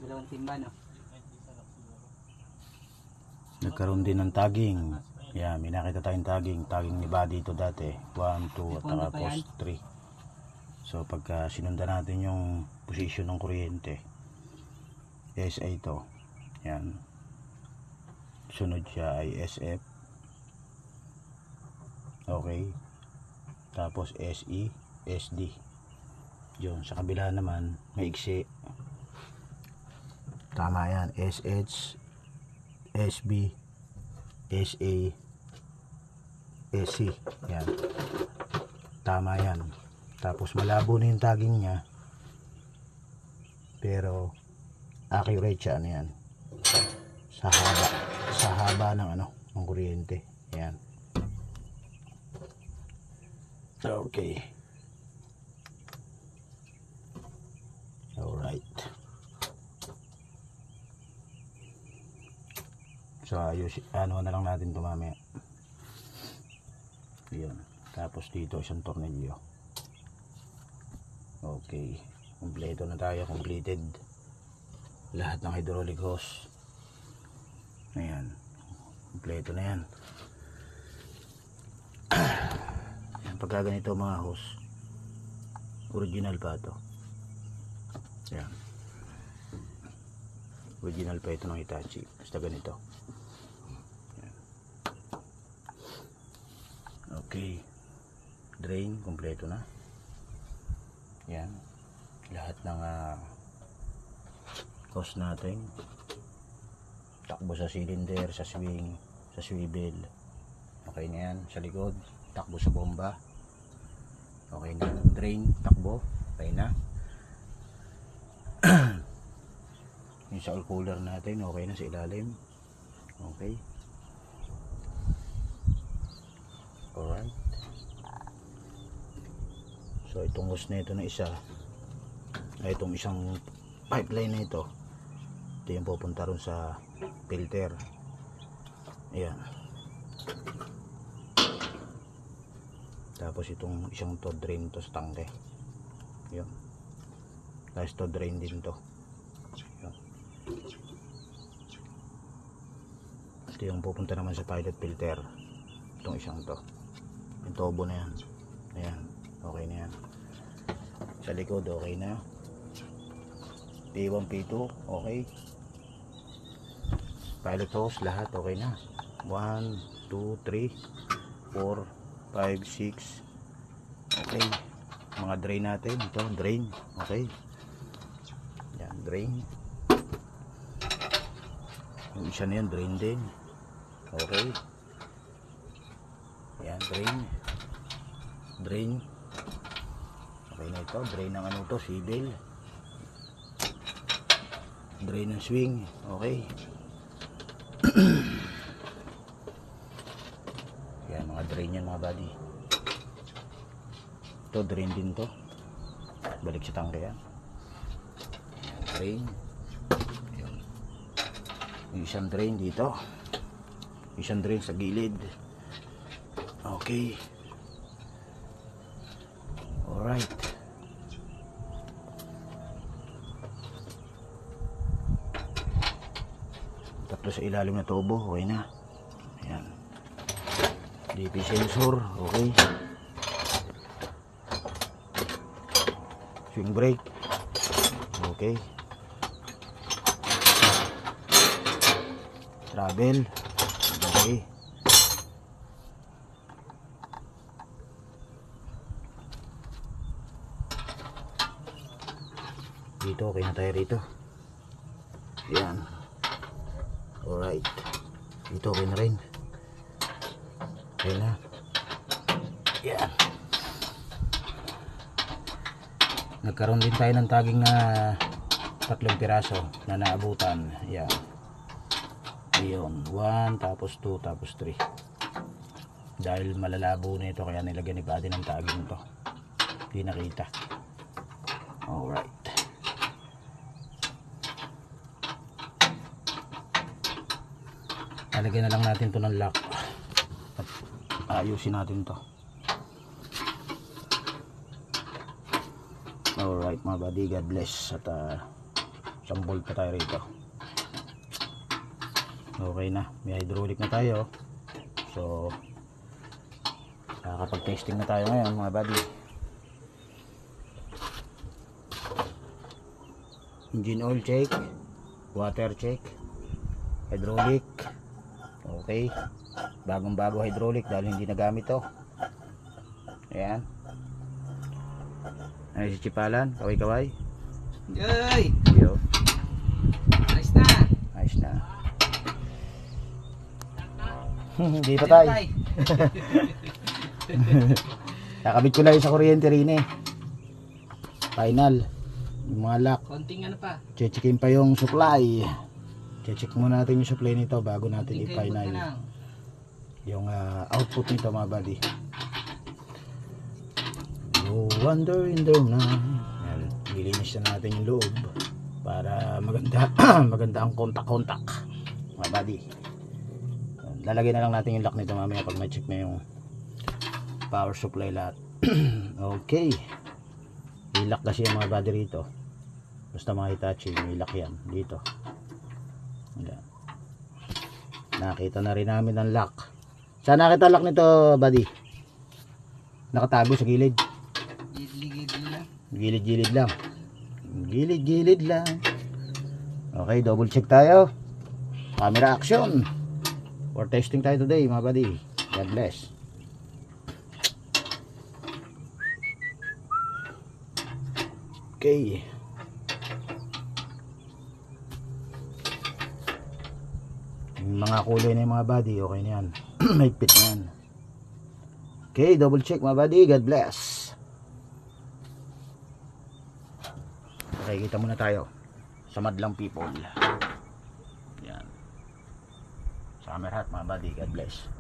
Dalawang timba, no? Nagkaroon din ng tagging. Yan, may nakita tayong tagging. Tagging ni Buddy ito dati. 1, 2, at saka post 3. So pagka sinundan natin yung position ng kuryente, SA ito. Yan. Sunod siya ay SF. Okay. Tapos SE, SD. Yun, sa kabila naman maiksi. Tama yan. SH, SB, SA, SC. Yan. Tama yan. Tapos malabo na yung tagging niya. Pero accurate siya, ano yan. Sa haba ng ano, ng kuryente. Yan. Okay. Alright. So ayos, ano na lang natin ito mamaya. Yun. Tapos dito isang tornilyo. Okay. Kompleto na tayo. Completed. Lahat ng hydraulic hose. Ayan. Kompleto na yan. Ayan. Pagka ganito mga hose, original pa ito. Ayan. Original pa ito ng Hitachi. Basta ganito. Ayan. Okay. Drain. Kompleto na. Yan. Lahat ng hose natin. Takbo sa cylinder, sa swing, sa swivel. Okay na yan. Sa likod, takbo sa bomba. Okay na. Drain, takbo. Okay na. Yung sa oil cooler natin, okay na sa ilalim. Okay. Alright. So itong hose na ito na isa, ay itong isang pipeline na ito yung pupunta ron sa filter. Ayan. Tapos itong isang to drain to sa tangke. Ayan. Tapos to drain din to. Ayan. Ito yung pupunta naman sa pilot filter. Itong isang to, yung tubo na yan. Ayan. Okay na yan. Sa likod okay na. P1, P2 okay. Pilot hose lahat okay na. 1, 2, 3, 4, 5, 6. Okay. Mga drain natin. Ito drain. Okay. Yan drain. Yung isa na yan drain din. Okay. Yan drain. Drain. Okay na ito, drain ng ano to, civil. Drain ng swing, okay. Yan, mga drain yan mga buddy. Ito, drain din to. Balik sa tangke yan. Yan, drain. Yan. Yung isang drain dito. Isang drain sa gilid. Okay. Alright. Tatlo sa ilalim na tubo, okay na. Ayan. DP sensor, okay. Swing brake, okay. Travel, okay. Dito, okay na tayo rito. Ayan. Alright. Dito, okay na rin. Okay na. Ayan. Nagkaroon din tayo ng tagging na 3 piraso na naabutan. Ayan. Ayun. 1, tapos 2, tapos 3. Dahil malalabo na ito, kaya nilagyan ni Buddy ng tagging to. Hindi nakita. Alright. Lalagyan na lang natin to ng lock at ayusin natin to. Alright mga buddy, God bless. At isang bolt pa tayo rito. Okay na, may hydraulic na tayo. So nakakapag testing na tayo ngayon mga buddy. Engine oil check, water check, hydraulic okay, bagong bago hydraulic dahil hindi nagamit to. Ayan, ay si Chipalan, kaway kaway. Yay! Yo. Ayos na! Ayos na. Hindi pa tayo. Nakabit ko lang sa kuryente rin eh. Final. Yung mga lock. Konting ano pa. Checkin pa yung supply. Check muna natin yung supply nito bago natin Konting i-final kebot na lang. yung output nito mga buddy. No wonder in the night. Yan, nilinis na natin yung loob para maganda maganda ang kontak-kontak mga buddy. Lalagay na lang natin yung lock nito mamaya pag ma-check na yung power supply lahat. Okay, i-lock kasi yung mga buddy rito, basta mga Hitachi i-lock yan dito. Yan. Nakita na rin namin ang lock. Saan nakita lock nito buddy? Nakatago sa gilid. Gilid-gilid lang. Gilid-gilid lang. Okay, double check tayo. Camera action. For testing tayo today mga buddy. God bless. Okay. Yung mga kulay na yung mga buddy, okay na yan. May fit na yan. Okay, double check mga buddy. God bless. Okay, kita muna tayo sa madlang people. Yan. Sa camera hat mga buddy. God bless.